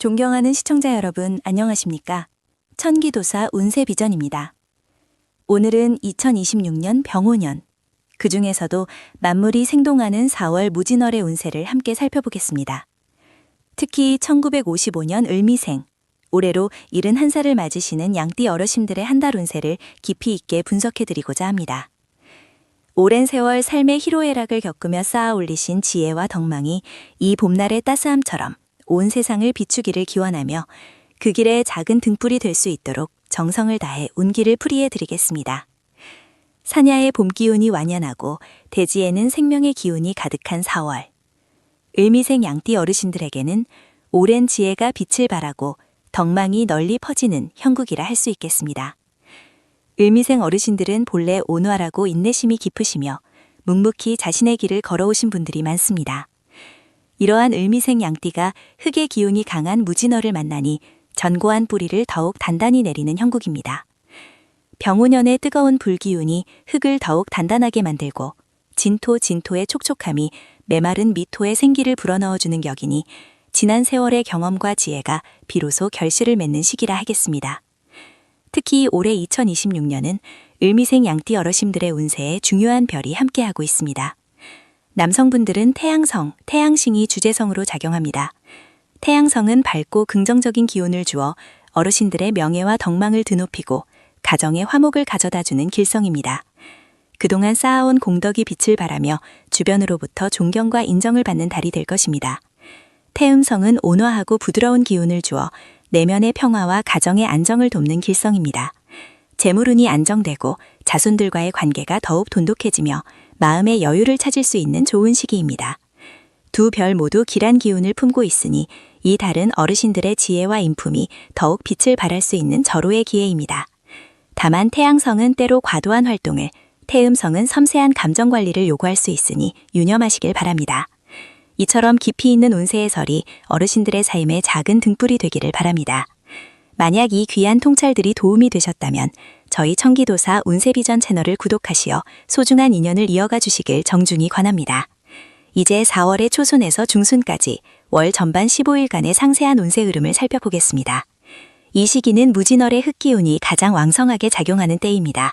존경하는 시청자 여러분, 안녕하십니까? 천기도사 운세비전입니다. 오늘은 2026년 병오년, 그 중에서도 만물이 생동하는 4월 무진월의 운세를 함께 살펴보겠습니다. 특히 1955년 을미생, 올해로 71살을 맞으시는 양띠 어르신들의 한 달 운세를 깊이 있게 분석해드리고자 합니다. 오랜 세월 삶의 희로애락을 겪으며 쌓아 올리신 지혜와 덕망이 이 봄날의 따스함처럼 온 세상을 비추기를 기원하며 그 길에 작은 등불이 될 수 있도록 정성을 다해 운기를 풀이해 드리겠습니다. 사냐의 봄 기운이 완연하고 대지에는 생명의 기운이 가득한 4월. 을미생 양띠 어르신들에게는 오랜 지혜가 빛을 발하고 덕망이 널리 퍼지는 형국이라 할 수 있겠습니다. 을미생 어르신들은 본래 온화하고 인내심이 깊으시며 묵묵히 자신의 길을 걸어오신 분들이 많습니다. 이러한 을미생 양띠가 흙의 기운이 강한 무진월을 만나니 견고한 뿌리를 더욱 단단히 내리는 형국입니다. 병오년의 뜨거운 불기운이 흙을 더욱 단단하게 만들고 진토의 촉촉함이 메마른 미토의 생기를 불어넣어주는 격이니 지난 세월의 경험과 지혜가 비로소 결실을 맺는 시기라 하겠습니다. 특히 올해 2026년은 을미생 양띠 어르신들의 운세에 중요한 별이 함께하고 있습니다. 남성분들은 태양성, 태양신이 주재성으로 작용합니다. 태양성은 밝고 긍정적인 기운을 주어 어르신들의 명예와 덕망을 드높이고 가정에 화목을 가져다주는 길성입니다. 그동안 쌓아온 공덕이 빛을 발하며 주변으로부터 존경과 인정을 받는 달이 될 것입니다. 태음성은 온화하고 부드러운 기운을 주어 내면의 평화와 가정의 안정을 돕는 길성입니다. 재물운이 안정되고 자손들과의 관계가 더욱 돈독해지며 마음의 여유를 찾을 수 있는 좋은 시기입니다. 두 별 모두 길한 기운을 품고 있으니 이 달은 어르신들의 지혜와 인품이 더욱 빛을 발할 수 있는 절호의 기회입니다. 다만 태양성은 때로 과도한 활동을, 태음성은 섬세한 감정 관리를 요구할 수 있으니 유념하시길 바랍니다. 이처럼 깊이 있는 운세의 설이 어르신들의 삶에 작은 등불이 되기를 바랍니다. 만약 이 귀한 통찰들이 도움이 되셨다면 저희 천기도사 운세비전 채널을 구독하시어 소중한 인연을 이어가 주시길 정중히 권합니다. 이제 4월의 초순에서 중순까지 월 전반 15일간의 상세한 운세 흐름을 살펴보겠습니다. 이 시기는 무진월의 흙기운이 가장 왕성하게 작용하는 때입니다.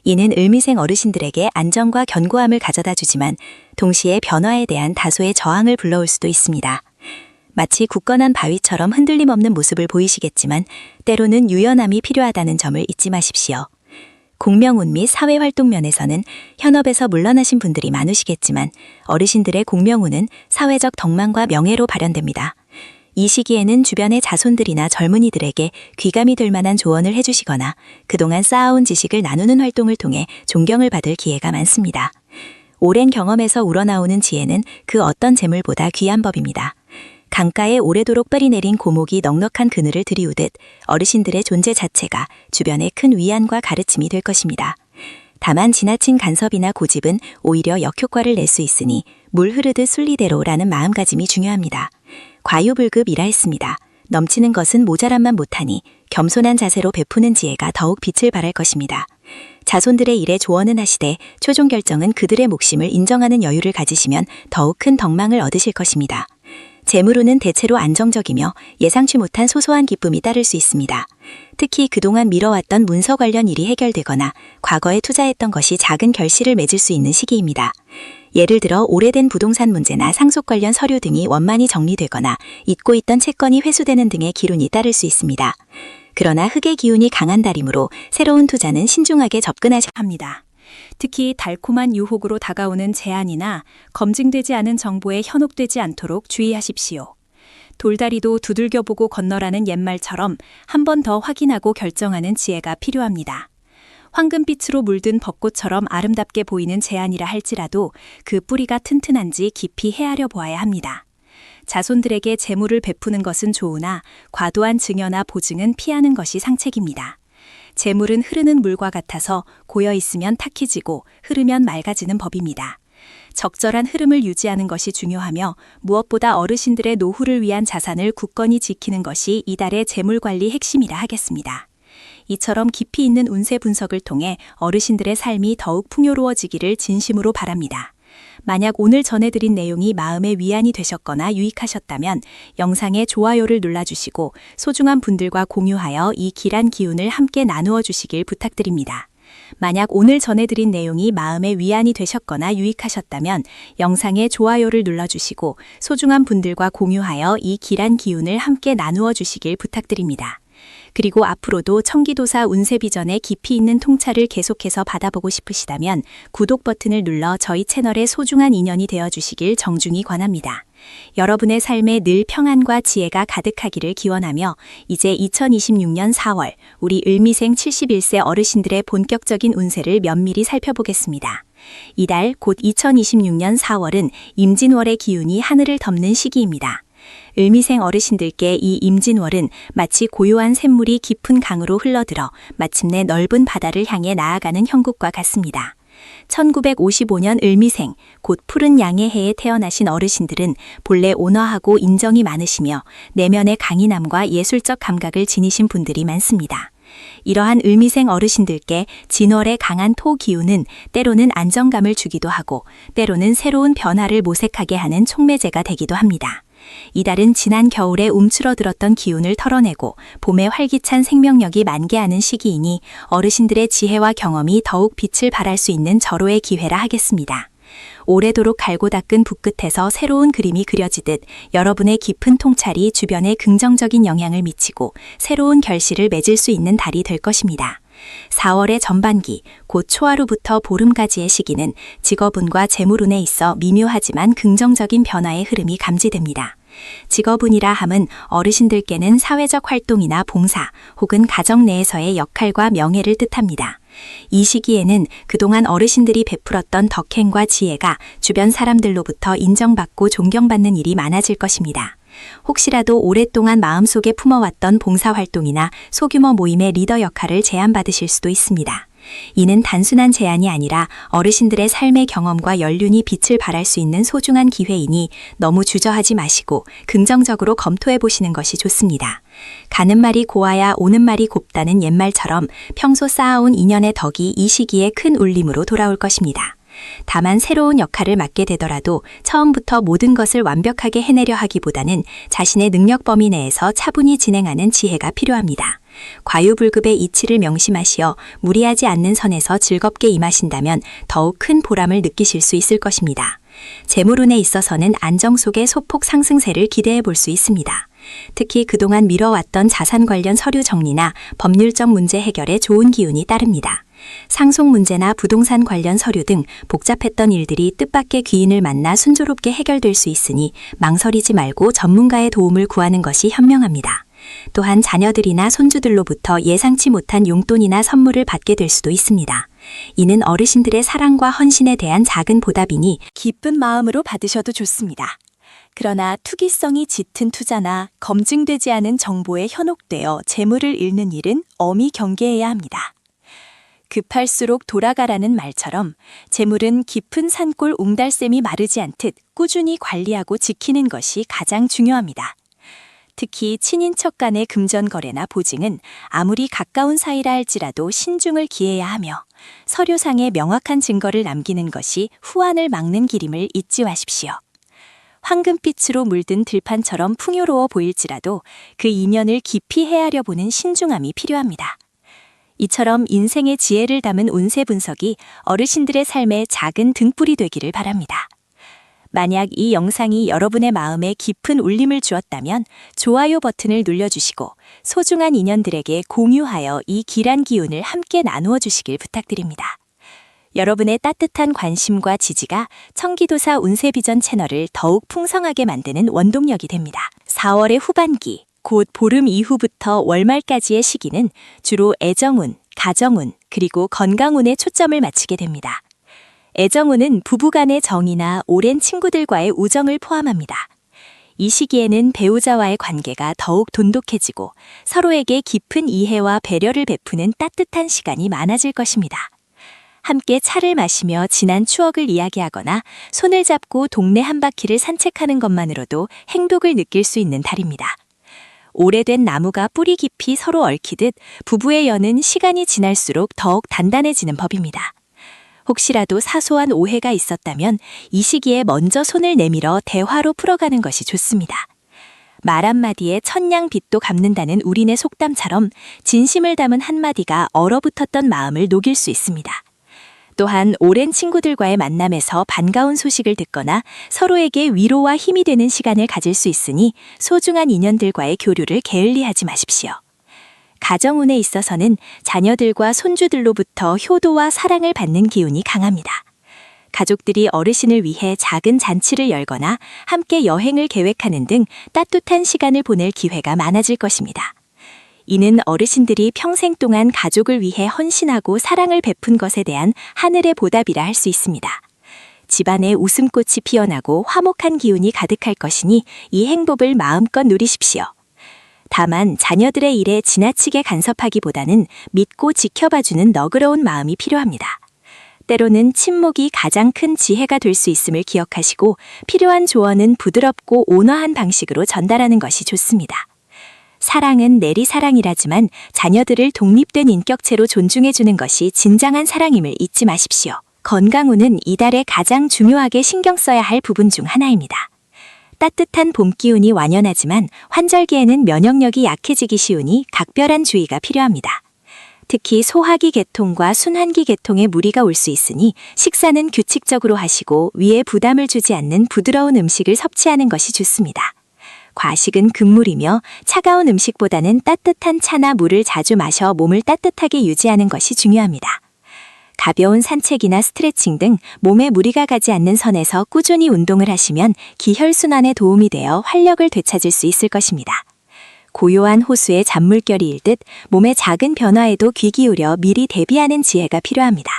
이는 을미생 어르신들에게 안정과 견고함을 가져다 주지만 동시에 변화에 대한 다소의 저항을 불러올 수도 있습니다. 마치 굳건한 바위처럼 흔들림 없는 모습을 보이시겠지만 때로는 유연함이 필요하다는 점을 잊지 마십시오. 공명운 및 사회활동 면에서는 현업에서 물러나신 분들이 많으시겠지만 어르신들의 공명운은 사회적 덕망과 명예로 발현됩니다. 이 시기에는 주변의 자손들이나 젊은이들에게 귀감이 될 만한 조언을 해주시거나 그동안 쌓아온 지식을 나누는 활동을 통해 존경을 받을 기회가 많습니다. 오랜 경험에서 우러나오는 지혜는 그 어떤 재물보다 귀한 법입니다. 강가에 오래도록 뿌리 내린 고목이 넉넉한 그늘을 들이우듯 어르신들의 존재 자체가 주변에 큰 위안과 가르침이 될 것입니다. 다만 지나친 간섭이나 고집은 오히려 역효과를 낼 수 있으니 물 흐르듯 순리대로라는 마음가짐이 중요합니다. 과유불급이라 했습니다. 넘치는 것은 모자람만 못하니 겸손한 자세로 베푸는 지혜가 더욱 빛을 발할 것입니다. 자손들의 일에 조언은 하시되 최종 결정은 그들의 몫임을 인정하는 여유를 가지시면 더욱 큰 덕망을 얻으실 것입니다. 재물운은 대체로 안정적이며 예상치 못한 소소한 기쁨이 따를 수 있습니다. 특히 그동안 미뤄왔던 문서 관련 일이 해결되거나 과거에 투자했던 것이 작은 결실을 맺을 수 있는 시기입니다. 예를 들어 오래된 부동산 문제나 상속 관련 서류 등이 원만히 정리되거나 잊고 있던 채권이 회수되는 등의 기운이 따를 수 있습니다. 그러나 흙의 기운이 강한 달이므로 새로운 투자는 신중하게 접근하셔야 합니다. 특히 달콤한 유혹으로 다가오는 제안이나 검증되지 않은 정보에 현혹되지 않도록 주의하십시오. 돌다리도 두들겨보고 건너라는 옛말처럼 한 번 더 확인하고 결정하는 지혜가 필요합니다. 황금빛으로 물든 벚꽃처럼 아름답게 보이는 제안이라 할지라도 그 뿌리가 튼튼한지 깊이 헤아려 보아야 합니다. 자손들에게 재물을 베푸는 것은 좋으나 과도한 증여나 보증은 피하는 것이 상책입니다. 재물은 흐르는 물과 같아서 고여 있으면 탁해지고 흐르면 맑아지는 법입니다. 적절한 흐름을 유지하는 것이 중요하며 무엇보다 어르신들의 노후를 위한 자산을 굳건히 지키는 것이 이달의 재물관리 핵심이라 하겠습니다. 이처럼 깊이 있는 운세 분석을 통해 어르신들의 삶이 더욱 풍요로워지기를 진심으로 바랍니다. 만약 오늘 전해드린 내용이 마음의 위안이 되셨거나 유익하셨다면 영상에 좋아요를 눌러주시고 소중한 분들과 공유하여 이 길한 기운을 함께 나누어 주시길 부탁드립니다. 만약 오늘 전해드린 내용이 마음의 위안이 되셨거나 유익하셨다면 영상에 좋아요를 눌러주시고 소중한 분들과 공유하여 이 길한 기운을 함께 나누어 주시길 부탁드립니다. 그리고 앞으로도 청기도사 운세비전의 깊이 있는 통찰을 계속해서 받아보고 싶으시다면 구독 버튼을 눌러 저희 채널의 소중한 인연이 되어주시길 정중히 권합니다. 여러분의 삶에 늘 평안과 지혜가 가득하기를 기원하며 이제 2026년 4월 우리 을미생 71세 어르신들의 본격적인 운세를 면밀히 살펴보겠습니다. 이달 곧 2026년 4월은 임진월의 기운이 하늘을 덮는 시기입니다. 을미생 어르신들께 이 임진월은 마치 고요한 샘물이 깊은 강으로 흘러들어 마침내 넓은 바다를 향해 나아가는 형국과 같습니다. 1955년 을미생, 곧 푸른 양의 해에 태어나신 어르신들은 본래 온화하고 인정이 많으시며 내면의 강인함과 예술적 감각을 지니신 분들이 많습니다. 이러한 을미생 어르신들께 진월의 강한 토 기운은 때로는 안정감을 주기도 하고 때로는 새로운 변화를 모색하게 하는 촉매제가 되기도 합니다. 이달은 지난 겨울에 움츠러들었던 기운을 털어내고 봄에 활기찬 생명력이 만개하는 시기이니 어르신들의 지혜와 경험이 더욱 빛을 발할 수 있는 절호의 기회라 하겠습니다. 오래도록 갈고 닦은 붓끝에서 새로운 그림이 그려지듯 여러분의 깊은 통찰이 주변에 긍정적인 영향을 미치고 새로운 결실을 맺을 수 있는 달이 될 것입니다. 4월의 전반기, 곧 초하루부터 보름까지의 시기는 직업운과 재물운에 있어 미묘하지만 긍정적인 변화의 흐름이 감지됩니다. 직업운이라 함은 어르신들께는 사회적 활동이나 봉사 혹은 가정 내에서의 역할과 명예를 뜻합니다. 이 시기에는 그동안 어르신들이 베풀었던 덕행과 지혜가 주변 사람들로부터 인정받고 존경받는 일이 많아질 것입니다. 혹시라도 오랫동안 마음속에 품어왔던 봉사활동이나 소규모 모임의 리더 역할을 제안받으실 수도 있습니다. 이는 단순한 제안이 아니라 어르신들의 삶의 경험과 연륜이 빛을 발할 수 있는 소중한 기회이니 너무 주저하지 마시고 긍정적으로 검토해 보시는 것이 좋습니다. 가는 말이 고와야 오는 말이 곱다는 옛말처럼 평소 쌓아온 인연의 덕이 이 시기에 큰 울림으로 돌아올 것입니다. 다만 새로운 역할을 맡게 되더라도 처음부터 모든 것을 완벽하게 해내려 하기보다는 자신의 능력 범위 내에서 차분히 진행하는 지혜가 필요합니다. 과유불급의 이치를 명심하시어 무리하지 않는 선에서 즐겁게 임하신다면 더욱 큰 보람을 느끼실 수 있을 것입니다. 재물운에 있어서는 안정 속의 소폭 상승세를 기대해 볼 수 있습니다. 특히 그동안 미뤄왔던 자산 관련 서류 정리나 법률적 문제 해결에 좋은 기운이 따릅니다. 상속 문제나 부동산 관련 서류 등 복잡했던 일들이 뜻밖의 귀인을 만나 순조롭게 해결될 수 있으니 망설이지 말고 전문가의 도움을 구하는 것이 현명합니다. 또한 자녀들이나 손주들로부터 예상치 못한 용돈이나 선물을 받게 될 수도 있습니다. 이는 어르신들의 사랑과 헌신에 대한 작은 보답이니 기쁜 마음으로 받으셔도 좋습니다. 그러나 투기성이 짙은 투자나 검증되지 않은 정보에 현혹되어 재물을 잃는 일은 엄히 경계해야 합니다. 급할수록 돌아가라는 말처럼 재물은 깊은 산골 옹달샘이 마르지 않듯 꾸준히 관리하고 지키는 것이 가장 중요합니다. 특히 친인척 간의 금전거래나 보증은 아무리 가까운 사이라 할지라도 신중을 기해야 하며 서류상에 명확한 증거를 남기는 것이 후환을 막는 길임을 잊지 마십시오. 황금빛으로 물든 들판처럼 풍요로워 보일지라도 그 이면을 깊이 헤아려 보는 신중함이 필요합니다. 이처럼 인생의 지혜를 담은 운세 분석이 어르신들의 삶에 작은 등불이 되기를 바랍니다. 만약 이 영상이 여러분의 마음에 깊은 울림을 주었다면 좋아요 버튼을 눌러주시고 소중한 인연들에게 공유하여 이 길한 기운을 함께 나누어 주시길 부탁드립니다. 여러분의 따뜻한 관심과 지지가 청기도사 운세비전 채널을 더욱 풍성하게 만드는 원동력이 됩니다. 4월의 후반기, 곧 보름 이후부터 월말까지의 시기는 주로 애정운, 가정운, 그리고 건강운에 초점을 맞추게 됩니다. 애정운은 부부간의 정이나 오랜 친구들과의 우정을 포함합니다. 이 시기에는 배우자와의 관계가 더욱 돈독해지고 서로에게 깊은 이해와 배려를 베푸는 따뜻한 시간이 많아질 것입니다. 함께 차를 마시며 지난 추억을 이야기하거나 손을 잡고 동네 한 바퀴를 산책하는 것만으로도 행복을 느낄 수 있는 달입니다. 오래된 나무가 뿌리 깊이 서로 얽히듯 부부의 연은 시간이 지날수록 더욱 단단해지는 법입니다. 혹시라도 사소한 오해가 있었다면 이 시기에 먼저 손을 내밀어 대화로 풀어가는 것이 좋습니다. 말 한마디에 천냥 빚도 갚는다는 우리네 속담처럼 진심을 담은 한마디가 얼어붙었던 마음을 녹일 수 있습니다. 또한 오랜 친구들과의 만남에서 반가운 소식을 듣거나 서로에게 위로와 힘이 되는 시간을 가질 수 있으니 소중한 인연들과의 교류를 게을리하지 마십시오. 가정운에 있어서는 자녀들과 손주들로부터 효도와 사랑을 받는 기운이 강합니다. 가족들이 어르신을 위해 작은 잔치를 열거나 함께 여행을 계획하는 등 따뜻한 시간을 보낼 기회가 많아질 것입니다. 이는 어르신들이 평생 동안 가족을 위해 헌신하고 사랑을 베푼 것에 대한 하늘의 보답이라 할 수 있습니다. 집안에 웃음꽃이 피어나고 화목한 기운이 가득할 것이니 이 행복을 마음껏 누리십시오. 다만 자녀들의 일에 지나치게 간섭하기보다는 믿고 지켜봐주는 너그러운 마음이 필요합니다. 때로는 침묵이 가장 큰 지혜가 될 수 있음을 기억하시고 필요한 조언은 부드럽고 온화한 방식으로 전달하는 것이 좋습니다. 사랑은 내리사랑이라지만 자녀들을 독립된 인격체로 존중해주는 것이 진정한 사랑임을 잊지 마십시오. 건강운은 이달에 가장 중요하게 신경 써야 할 부분 중 하나입니다. 따뜻한 봄 기운이 완연하지만 환절기에는 면역력이 약해지기 쉬우니 각별한 주의가 필요합니다. 특히 소화기 계통과 순환기 계통에 무리가 올 수 있으니 식사는 규칙적으로 하시고 위에 부담을 주지 않는 부드러운 음식을 섭취하는 것이 좋습니다. 과식은 금물이며 차가운 음식보다는 따뜻한 차나 물을 자주 마셔 몸을 따뜻하게 유지하는 것이 중요합니다. 가벼운 산책이나 스트레칭 등 몸에 무리가 가지 않는 선에서 꾸준히 운동을 하시면 기혈순환에 도움이 되어 활력을 되찾을 수 있을 것입니다. 고요한 호수에 잔물결이 일듯 몸의 작은 변화에도 귀 기울여 미리 대비하는 지혜가 필요합니다.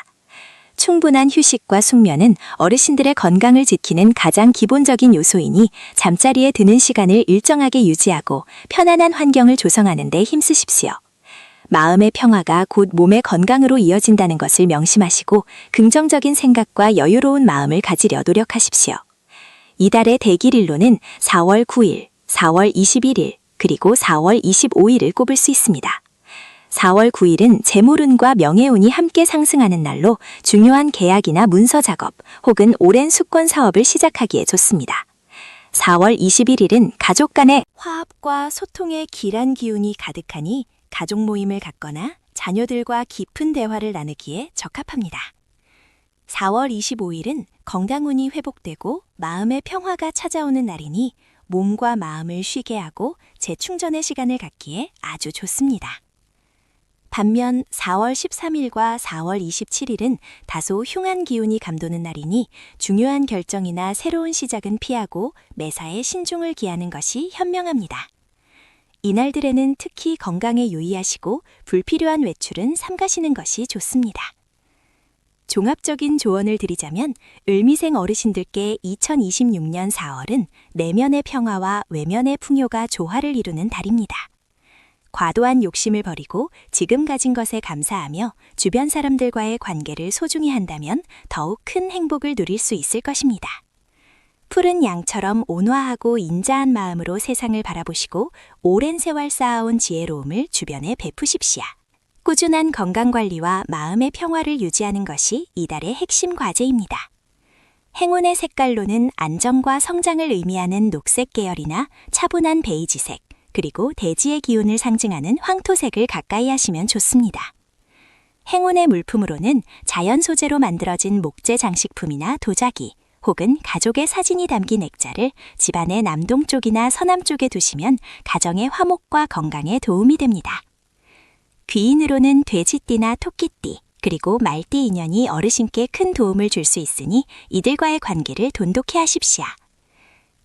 충분한 휴식과 숙면은 어르신들의 건강을 지키는 가장 기본적인 요소이니 잠자리에 드는 시간을 일정하게 유지하고 편안한 환경을 조성하는 데 힘쓰십시오. 마음의 평화가 곧 몸의 건강으로 이어진다는 것을 명심하시고 긍정적인 생각과 여유로운 마음을 가지려 노력하십시오. 이달의 대길일로는 4월 9일, 4월 21일, 그리고 4월 25일을 꼽을 수 있습니다. 4월 9일은 재물운과 명예운이 함께 상승하는 날로 중요한 계약이나 문서 작업 혹은 오랜 수권 사업을 시작하기에 좋습니다. 4월 21일은 가족 간의 화합과 소통의 길한 기운이 가득하니 가족 모임을 갖거나 자녀들과 깊은 대화를 나누기에 적합합니다. 4월 25일은 건강운이 회복되고 마음의 평화가 찾아오는 날이니 몸과 마음을 쉬게 하고 재충전의 시간을 갖기에 아주 좋습니다. 반면 4월 13일과 4월 27일은 다소 흉한 기운이 감도는 날이니 중요한 결정이나 새로운 시작은 피하고 매사에 신중을 기하는 것이 현명합니다. 이날들에는 특히 건강에 유의하시고 불필요한 외출은 삼가시는 것이 좋습니다. 종합적인 조언을 드리자면 을미생 어르신들께 2026년 4월은 내면의 평화와 외면의 풍요가 조화를 이루는 달입니다. 과도한 욕심을 버리고 지금 가진 것에 감사하며 주변 사람들과의 관계를 소중히 한다면 더욱 큰 행복을 누릴 수 있을 것입니다. 푸른 양처럼 온화하고 인자한 마음으로 세상을 바라보시고 오랜 세월 쌓아온 지혜로움을 주변에 베푸십시오. 꾸준한 건강관리와 마음의 평화를 유지하는 것이 이달의 핵심 과제입니다. 행운의 색깔로는 안정과 성장을 의미하는 녹색 계열이나 차분한 베이지색, 그리고 대지의 기운을 상징하는 황토색을 가까이 하시면 좋습니다. 행운의 물품으로는 자연 소재로 만들어진 목재 장식품이나 도자기, 혹은 가족의 사진이 담긴 액자를 집안의 남동쪽이나 서남쪽에 두시면 가정의 화목과 건강에 도움이 됩니다. 귀인으로는 돼지띠나 토끼띠, 그리고 말띠 인연이 어르신께 큰 도움을 줄 수 있으니 이들과의 관계를 돈독히 하십시오.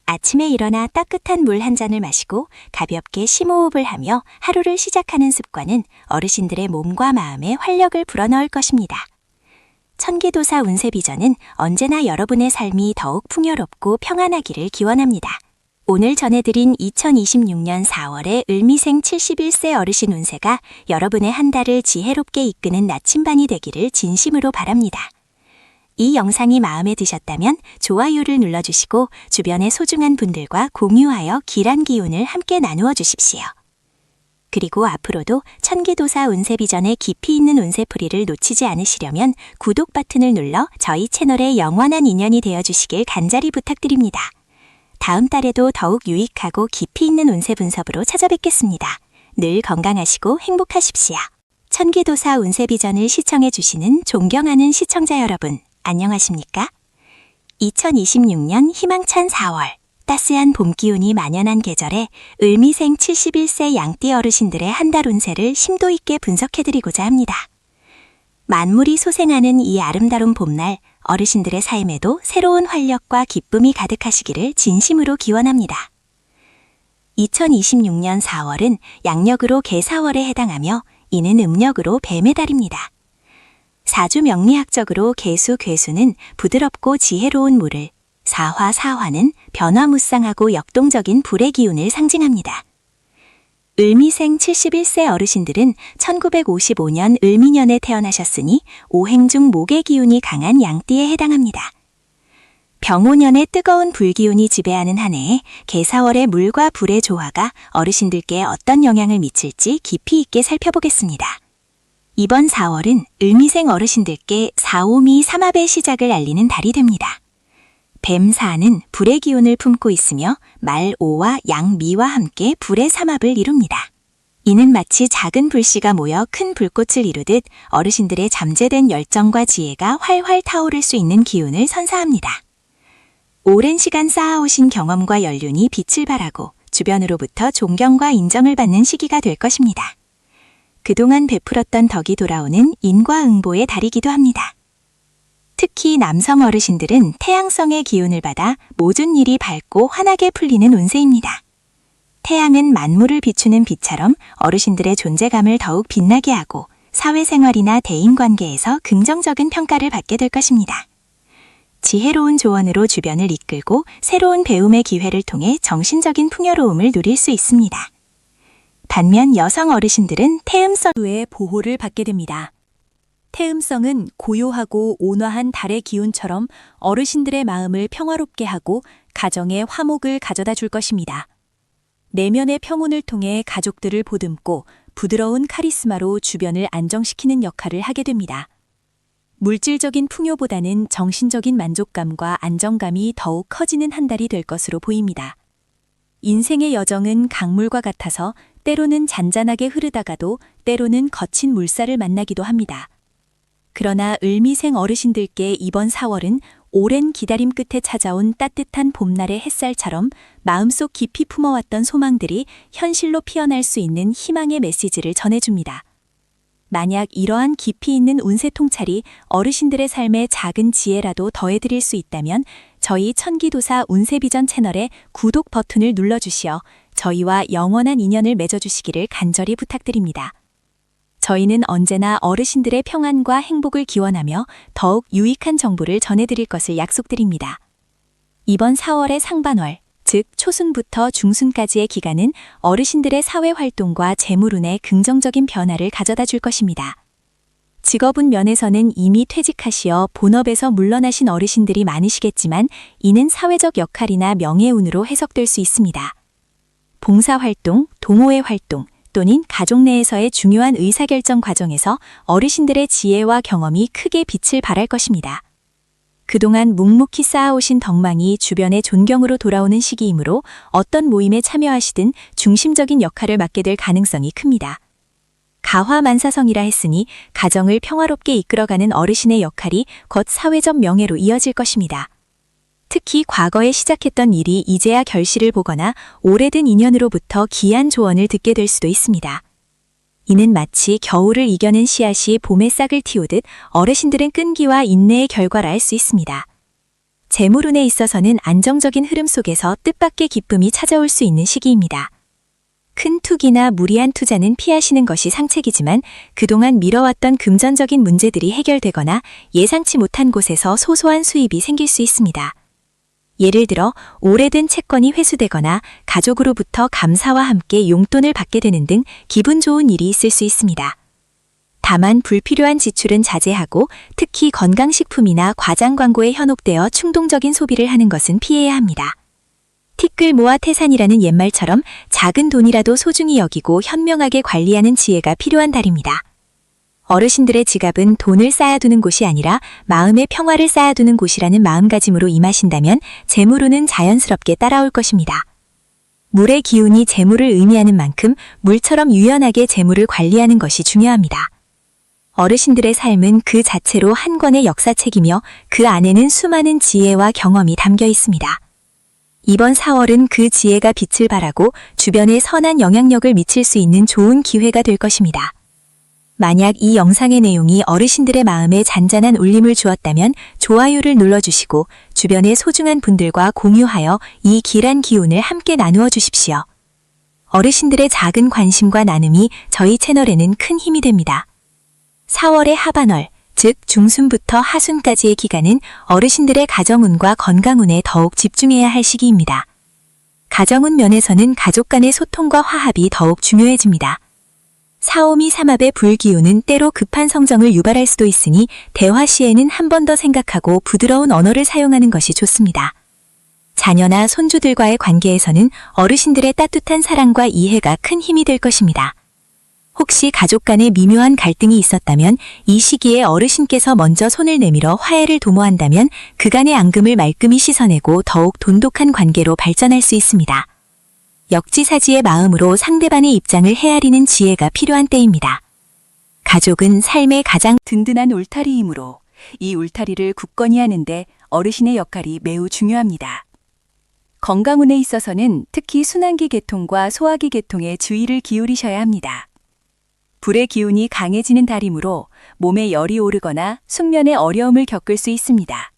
아침에 일어나 따뜻한 물 한 잔을 마시고 가볍게 심호흡을 하며 하루를 시작하는 습관은 어르신들의 몸과 마음에 활력을 불어넣을 것입니다. 천기도사 운세비전은 언제나 여러분의 삶이 더욱 풍요롭고 평안하기를 기원합니다. 오늘 전해드린 2026년 4월의 을미생 71세 어르신 운세가 여러분의 한 달을 지혜롭게 이끄는 나침반이 되기를 진심으로 바랍니다. 이 영상이 마음에 드셨다면 좋아요를 눌러주시고 주변의 소중한 분들과 공유하여 길한 기운을 함께 나누어 주십시오. 그리고 앞으로도 천기도사 운세비전의 깊이 있는 운세풀이를 놓치지 않으시려면 구독 버튼을 눌러 저희 채널의 영원한 인연이 되어주시길 간절히 부탁드립니다. 다음 달에도 더욱 유익하고 깊이 있는 운세 분석으로 찾아뵙겠습니다. 늘 건강하시고 행복하십시오. 천기도사 운세비전을 시청해주시는 존경하는 시청자 여러분, 안녕하십니까? 2026년 희망찬 4월, 따스한 봄 기운이 만연한 계절에 을미생 71세 양띠 어르신들의 한 달 운세를 심도 있게 분석해드리고자 합니다. 만물이 소생하는 이 아름다운 봄날, 어르신들의 삶에도 새로운 활력과 기쁨이 가득하시기를 진심으로 기원합니다. 2026년 4월은 양력으로 개사월에 해당하며 이는 음력으로 뱀의 달입니다. 사주 명리학적으로 개수, 괴수는 부드럽고 지혜로운 물을, 사화, 사화는 변화무쌍하고 역동적인 불의 기운을 상징합니다. 을미생 71세 어르신들은 1955년 을미년에 태어나셨으니 오행 중 목의 기운이 강한 양띠에 해당합니다. 병오년의 뜨거운 불기운이 지배하는 한 해에 개사월의 물과 불의 조화가 어르신들께 어떤 영향을 미칠지 깊이 있게 살펴보겠습니다. 이번 4월은 을미생 어르신들께 사오미 삼합의 시작을 알리는 달이 됩니다. 뱀사는 불의 기운을 품고 있으며 말오와 양미와 함께 불의 삼합을 이룹니다. 이는 마치 작은 불씨가 모여 큰 불꽃을 이루듯 어르신들의 잠재된 열정과 지혜가 활활 타오를 수 있는 기운을 선사합니다. 오랜 시간 쌓아오신 경험과 연륜이 빛을 발하고 주변으로부터 존경과 인정을 받는 시기가 될 것입니다. 그동안 베풀었던 덕이 돌아오는 인과응보의 달이기도 합니다. 특히 남성 어르신들은 태양성의 기운을 받아 모든 일이 밝고 환하게 풀리는 운세입니다. 태양은 만물을 비추는 빛처럼 어르신들의 존재감을 더욱 빛나게 하고 사회생활이나 대인관계에서 긍정적인 평가를 받게 될 것입니다. 지혜로운 조언으로 주변을 이끌고 새로운 배움의 기회를 통해 정신적인 풍요로움을 누릴 수 있습니다. 반면 여성 어르신들은 태음성의 보호를 받게 됩니다. 태음성은 고요하고 온화한 달의 기운처럼 어르신들의 마음을 평화롭게 하고 가정에 화목을 가져다 줄 것입니다. 내면의 평온을 통해 가족들을 보듬고 부드러운 카리스마로 주변을 안정시키는 역할을 하게 됩니다. 물질적인 풍요보다는 정신적인 만족감과 안정감이 더욱 커지는 한 달이 될 것으로 보입니다. 인생의 여정은 강물과 같아서 때로는 잔잔하게 흐르다가도 때로는 거친 물살을 만나기도 합니다. 그러나 을미생 어르신들께 이번 4월은 오랜 기다림 끝에 찾아온 따뜻한 봄날의 햇살처럼 마음속 깊이 품어왔던 소망들이 현실로 피어날 수 있는 희망의 메시지를 전해줍니다. 만약 이러한 깊이 있는 운세 통찰이 어르신들의 삶에 작은 지혜라도 더해드릴 수 있다면 저희 천기도사 운세비전 채널의 구독 버튼을 눌러주시어 저희와 영원한 인연을 맺어주시기를 간절히 부탁드립니다. 저희는 언제나 어르신들의 평안과 행복을 기원하며 더욱 유익한 정보를 전해드릴 것을 약속드립니다. 이번 4월의 상반월, 즉 초순부터 중순까지의 기간은 어르신들의 사회활동과 재물운에 긍정적인 변화를 가져다 줄 것입니다. 직업운 면에서는 이미 퇴직하시어 본업에서 물러나신 어르신들이 많으시겠지만 이는 사회적 역할이나 명예운으로 해석될 수 있습니다. 봉사활동, 동호회 활동, 또는 가족 내에서의 중요한 의사결정 과정에서 어르신들의 지혜와 경험이 크게 빛을 발할 것입니다. 그동안 묵묵히 쌓아오신 덕망이 주변의 존경으로 돌아오는 시기이므로 어떤 모임에 참여하시든 중심적인 역할을 맡게 될 가능성이 큽니다. 가화만사성이라 했으니 가정을 평화롭게 이끌어가는 어르신의 역할이 곧 사회적 명예로 이어질 것입니다. 특히 과거에 시작했던 일이 이제야 결실을 보거나 오래된 인연으로부터 귀한 조언을 듣게 될 수도 있습니다. 이는 마치 겨울을 이겨낸 씨앗이 봄에 싹을 틔우듯 어르신들은 끈기와 인내의 결과라 할 수 있습니다. 재물운에 있어서는 안정적인 흐름 속에서 뜻밖의 기쁨이 찾아올 수 있는 시기입니다. 큰 투기나 무리한 투자는 피하시는 것이 상책이지만 그동안 미뤄왔던 금전적인 문제들이 해결되거나 예상치 못한 곳에서 소소한 수입이 생길 수 있습니다. 예를 들어 오래된 채권이 회수되거나 가족으로부터 감사와 함께 용돈을 받게 되는 등 기분 좋은 일이 있을 수 있습니다. 다만 불필요한 지출은 자제하고 특히 건강식품이나 과장 광고에 현혹되어 충동적인 소비를 하는 것은 피해야 합니다. 티끌 모아 태산이라는 옛말처럼 작은 돈이라도 소중히 여기고 현명하게 관리하는 지혜가 필요한 달입니다. 어르신들의 지갑은 돈을 쌓아두는 곳이 아니라 마음의 평화를 쌓아두는 곳이라는 마음가짐으로 임하신다면 재물운은 자연스럽게 따라올 것입니다. 물의 기운이 재물을 의미하는 만큼 물처럼 유연하게 재물을 관리하는 것이 중요합니다. 어르신들의 삶은 그 자체로 한 권의 역사책이며 그 안에는 수많은 지혜와 경험이 담겨 있습니다. 이번 4월은 그 지혜가 빛을 발하고 주변에 선한 영향력을 미칠 수 있는 좋은 기회가 될 것입니다. 만약 이 영상의 내용이 어르신들의 마음에 잔잔한 울림을 주었다면 좋아요를 눌러주시고 주변의 소중한 분들과 공유하여 이 길한 기운을 함께 나누어 주십시오. 어르신들의 작은 관심과 나눔이 저희 채널에는 큰 힘이 됩니다. 4월의 하반월, 즉 중순부터 하순까지의 기간은 어르신들의 가정운과 건강운에 더욱 집중해야 할 시기입니다. 가정운 면에서는 가족 간의 소통과 화합이 더욱 중요해집니다. 사오미 삼합의 불기운은 때로 급한 성정을 유발할 수도 있으니 대화 시에는 한 번 더 생각하고 부드러운 언어를 사용하는 것이 좋습니다. 자녀나 손주들과의 관계에서는 어르신들의 따뜻한 사랑과 이해가 큰 힘이 될 것입니다. 혹시 가족 간에 미묘한 갈등이 있었다면 이 시기에 어르신께서 먼저 손을 내밀어 화해를 도모한다면 그간의 앙금을 말끔히 씻어내고 더욱 돈독한 관계로 발전할 수 있습니다. 역지사지의 마음으로 상대방의 입장을 헤아리는 지혜가 필요한 때입니다. 가족은 삶의 가장 든든한 울타리이므로 이 울타리를 굳건히 하는데 어르신의 역할이 매우 중요합니다. 건강운에 있어서는 특히 순환기 계통과 소화기 계통에 주의를 기울이셔야 합니다. 불의 기운이 강해지는 달이므로 몸에 열이 오르거나 숙면에 어려움을 겪을 수 있습니다.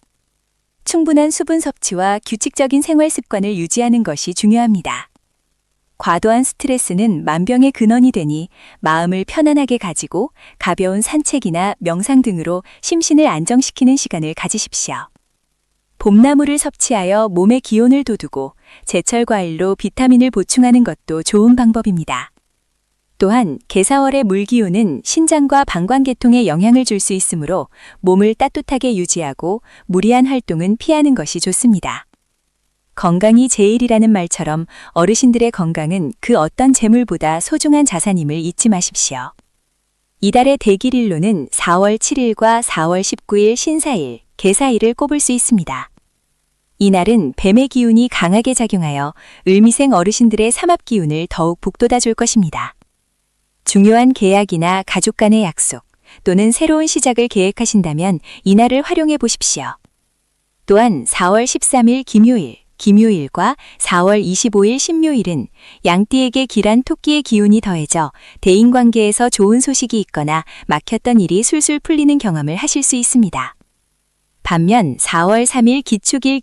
충분한 수분 섭취와 규칙적인 생활 습관을 유지하는 것이 중요합니다. 과도한 스트레스는 만병의 근원이 되니 마음을 편안하게 가지고 가벼운 산책이나 명상 등으로 심신을 안정시키는 시간을 가지십시오. 봄나물을 섭취하여 몸의 기온을 돋우고 제철 과일로 비타민을 보충하는 것도 좋은 방법입니다. 또한 개사월의 물기운은 신장과 방광계통에 영향을 줄 수 있으므로 몸을 따뜻하게 유지하고 무리한 활동은 피하는 것이 좋습니다. 건강이 제일이라는 말처럼 어르신들의 건강은 그 어떤 재물보다 소중한 자산임을 잊지 마십시오. 이달의 대길일로는 4월 7일과 4월 19일 신사일, 개사일을 꼽을 수 있습니다. 이날은 뱀의 기운이 강하게 작용하여 을미생 어르신들의 삼합 기운을 더욱 북돋아 줄 것입니다. 중요한 계약이나 가족 간의 약속 또는 새로운 시작을 계획하신다면 이날을 활용해 보십시오. 또한 4월 13일 김요일과 4월 25일 신묘일은 양띠에게 길한 토끼의 기운이 더해져 대인관계에서 좋은 소식이 있거나 막혔던 일이 술술 풀리는 경험을 하실 수 있습니다. 반면 4월 3일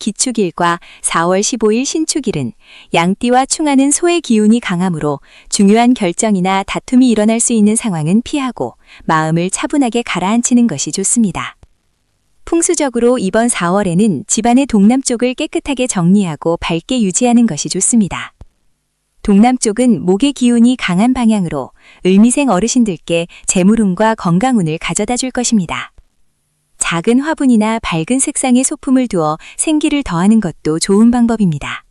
기축일과 4월 15일 신축일은 양띠와 충하는 소의 기운이 강하므로 중요한 결정이나 다툼이 일어날 수 있는 상황은 피하고 마음을 차분하게 가라앉히는 것이 좋습니다. 풍수적으로 이번 4월에는 집안의 동남쪽을 깨끗하게 정리하고 밝게 유지하는 것이 좋습니다. 동남쪽은 목의 기운이 강한 방향으로 을미생 어르신들께 재물운과 건강운을 가져다 줄 것입니다. 작은 화분이나 밝은 색상의 소품을 두어 생기를 더하는 것도 좋은 방법입니다.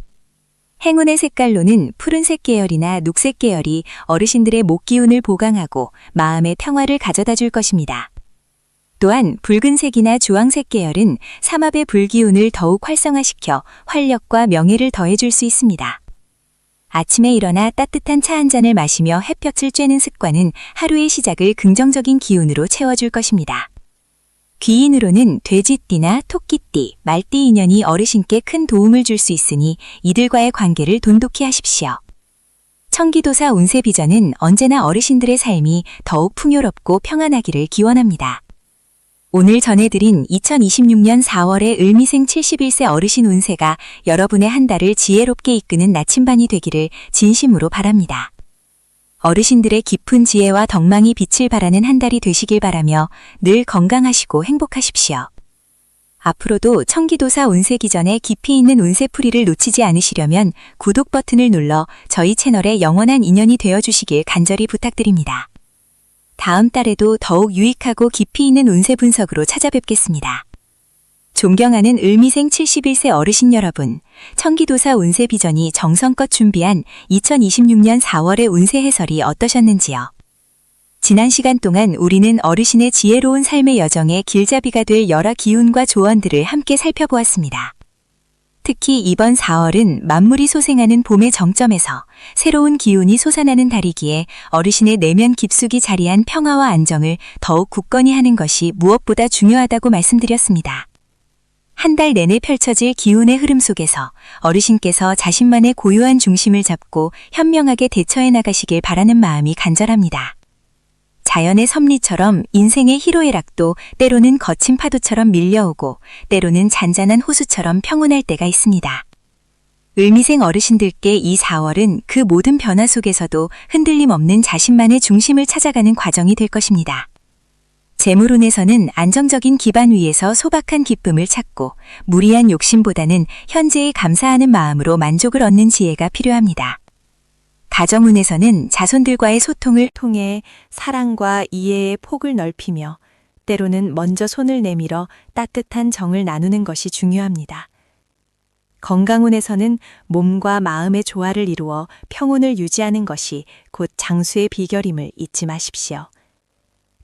행운의 색깔로는 푸른색 계열이나 녹색 계열이 어르신들의 목 기운을 보강하고 마음의 평화를 가져다 줄 것입니다. 또한 붉은색이나 주황색 계열은 삼합의 불기운을 더욱 활성화시켜 활력과 명예를 더해줄 수 있습니다. 아침에 일어나 따뜻한 차 한 잔을 마시며 햇볕을 쬐는 습관은 하루의 시작을 긍정적인 기운으로 채워줄 것입니다. 귀인으로는 돼지띠나 토끼띠, 말띠 인연이 어르신께 큰 도움을 줄 수 있으니 이들과의 관계를 돈독히 하십시오. 청기도사 운세비전은 언제나 어르신들의 삶이 더욱 풍요롭고 평안하기를 기원합니다. 오늘 전해드린 2026년 4월의 을미생 71세 어르신 운세가 여러분의 한 달을 지혜롭게 이끄는 나침반이 되기를 진심으로 바랍니다. 어르신들의 깊은 지혜와 덕망이 빛을 발하는 한 달이 되시길 바라며 늘 건강하시고 행복하십시오. 앞으로도 청기도사 운세기전에 깊이 있는 운세풀이를 놓치지 않으시려면 구독 버튼을 눌러 저희 채널의 영원한 인연이 되어주시길 간절히 부탁드립니다. 다음 달에도 더욱 유익하고 깊이 있는 운세 분석으로 찾아뵙겠습니다. 존경하는 을미생 71세 어르신 여러분, 천기도사 운세 비전이 정성껏 준비한 2026년 4월의 운세 해설이 어떠셨는지요? 지난 시간 동안 우리는 어르신의 지혜로운 삶의 여정에 길잡이가 될 여러 기운과 조언들을 함께 살펴보았습니다. 특히 이번 4월은 만물이 소생하는 봄의 정점에서 새로운 기운이 솟아나는 달이기에 어르신의 내면 깊숙이 자리한 평화와 안정을 더욱 굳건히 하는 것이 무엇보다 중요하다고 말씀드렸습니다. 한 달 내내 펼쳐질 기운의 흐름 속에서 어르신께서 자신만의 고유한 중심을 잡고 현명하게 대처해 나가시길 바라는 마음이 간절합니다. 자연의 섭리처럼 인생의 희로애락도 때로는 거친 파도처럼 밀려오고 때로는 잔잔한 호수처럼 평온할 때가 있습니다. 을미생 어르신들께 이 4월은 그 모든 변화 속에서도 흔들림 없는 자신만의 중심을 찾아가는 과정이 될 것입니다. 재물운에서는 안정적인 기반 위에서 소박한 기쁨을 찾고 무리한 욕심보다는 현재에 감사하는 마음으로 만족을 얻는 지혜가 필요합니다. 가정운에서는 자손들과의 소통을 통해 사랑과 이해의 폭을 넓히며 때로는 먼저 손을 내밀어 따뜻한 정을 나누는 것이 중요합니다. 건강운에서는 몸과 마음의 조화를 이루어 평온을 유지하는 것이 곧 장수의 비결임을 잊지 마십시오.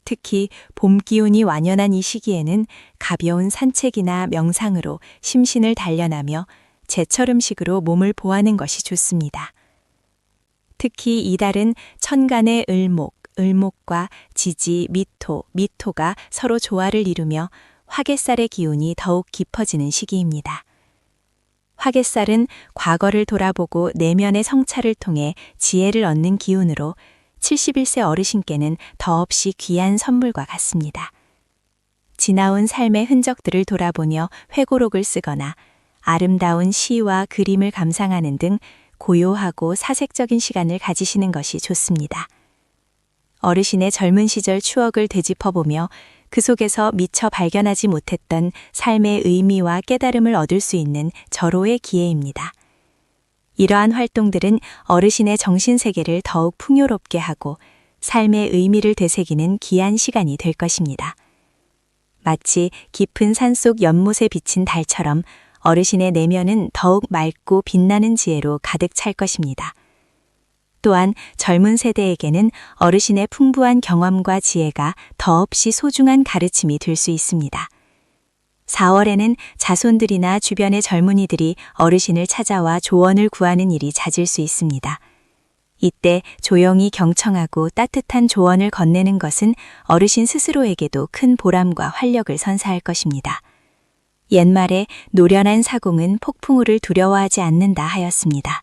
특히 봄 기운이 완연한 이 시기에는 가벼운 산책이나 명상으로 심신을 단련하며 제철 음식으로 몸을 보하는 것이 좋습니다. 특히 이달은 천간의 을목, 을목과 지지, 미토, 미토가 서로 조화를 이루며 화개살의 기운이 더욱 깊어지는 시기입니다. 화개살은 과거를 돌아보고 내면의 성찰을 통해 지혜를 얻는 기운으로 71세 어르신께는 더없이 귀한 선물과 같습니다. 지나온 삶의 흔적들을 돌아보며 회고록을 쓰거나 아름다운 시와 그림을 감상하는 등 고요하고 사색적인 시간을 가지시는 것이 좋습니다. 어르신의 젊은 시절 추억을 되짚어보며 그 속에서 미처 발견하지 못했던 삶의 의미와 깨달음을 얻을 수 있는 절호의 기회입니다. 이러한 활동들은 어르신의 정신세계를 더욱 풍요롭게 하고 삶의 의미를 되새기는 귀한 시간이 될 것입니다. 마치 깊은 산속 연못에 비친 달처럼 어르신의 내면은 더욱 맑고 빛나는 지혜로 가득 찰 것입니다. 또한 젊은 세대에게는 어르신의 풍부한 경험과 지혜가 더없이 소중한 가르침이 될 수 있습니다. 4월에는 자손들이나 주변의 젊은이들이 어르신을 찾아와 조언을 구하는 일이 잦을 수 있습니다. 이때 조용히 경청하고 따뜻한 조언을 건네는 것은 어르신 스스로에게도 큰 보람과 활력을 선사할 것입니다. 옛말에 노련한 사공은 폭풍우를 두려워하지 않는다 하였습니다.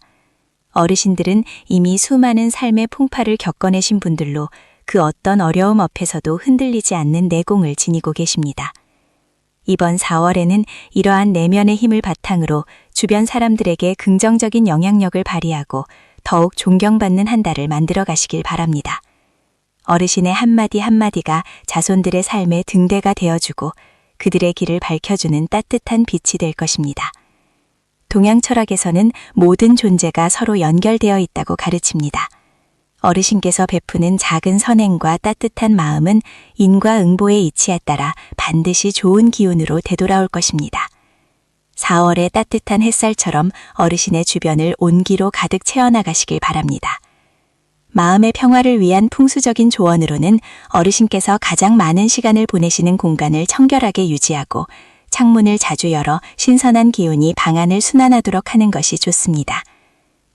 어르신들은 이미 수많은 삶의 풍파를 겪어내신 분들로 그 어떤 어려움 앞에서도 흔들리지 않는 내공을 지니고 계십니다. 이번 4월에는 이러한 내면의 힘을 바탕으로 주변 사람들에게 긍정적인 영향력을 발휘하고 더욱 존경받는 한 달을 만들어 가시길 바랍니다. 어르신의 한마디 한마디가 자손들의 삶의 등대가 되어주고 그들의 길을 밝혀주는 따뜻한 빛이 될 것입니다. 동양 철학에서는 모든 존재가 서로 연결되어 있다고 가르칩니다. 어르신께서 베푸는 작은 선행과 따뜻한 마음은 인과응보의 이치에 따라 반드시 좋은 기운으로 되돌아올 것입니다. 4월의 따뜻한 햇살처럼 어르신의 주변을 온기로 가득 채워나가시길 바랍니다. 마음의 평화를 위한 풍수적인 조언으로는 어르신께서 가장 많은 시간을 보내시는 공간을 청결하게 유지하고 창문을 자주 열어 신선한 기운이 방 안을 순환하도록 하는 것이 좋습니다.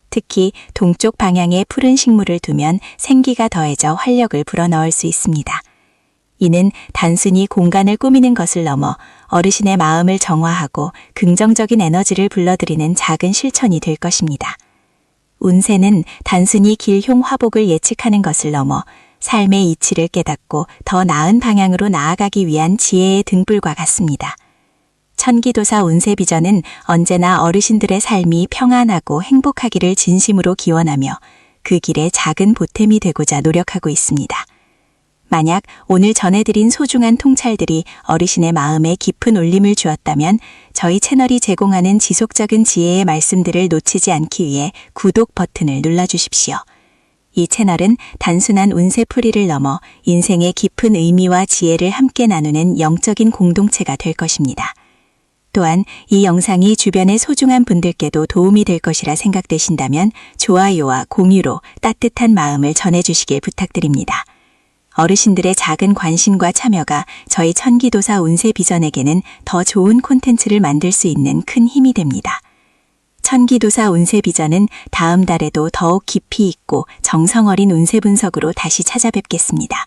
특히 동쪽 방향에 푸른 식물을 두면 생기가 더해져 활력을 불어넣을 수 있습니다. 이는 단순히 공간을 꾸미는 것을 넘어 어르신의 마음을 정화하고 긍정적인 에너지를 불러들이는 작은 실천이 될 것입니다. 운세는 단순히 길흉 화복을 예측하는 것을 넘어 삶의 이치를 깨닫고 더 나은 방향으로 나아가기 위한 지혜의 등불과 같습니다. 천기도사 운세비전은 언제나 어르신들의 삶이 평안하고 행복하기를 진심으로 기원하며 그 길에 작은 보탬이 되고자 노력하고 있습니다. 만약 오늘 전해드린 소중한 통찰들이 어르신의 마음에 깊은 울림을 주었다면 저희 채널이 제공하는 지속적인 지혜의 말씀들을 놓치지 않기 위해 구독 버튼을 눌러주십시오. 이 채널은 단순한 운세풀이를 넘어 인생의 깊은 의미와 지혜를 함께 나누는 영적인 공동체가 될 것입니다. 또한 이 영상이 주변의 소중한 분들께도 도움이 될 것이라 생각되신다면 좋아요와 공유로 따뜻한 마음을 전해주시길 부탁드립니다. 어르신들의 작은 관심과 참여가 저희 천기도사 운세 비전에게는 더 좋은 콘텐츠를 만들 수 있는 큰 힘이 됩니다. 천기도사 운세 비전은 다음 달에도 더욱 깊이 있고 정성 어린 운세 분석으로 다시 찾아뵙겠습니다.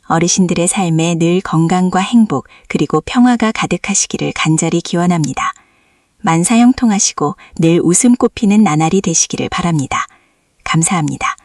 어르신들의 삶에 늘 건강과 행복 그리고 평화가 가득하시기를 간절히 기원합니다. 만사형통하시고 늘 웃음 꽃피는 나날이 되시기를 바랍니다. 감사합니다.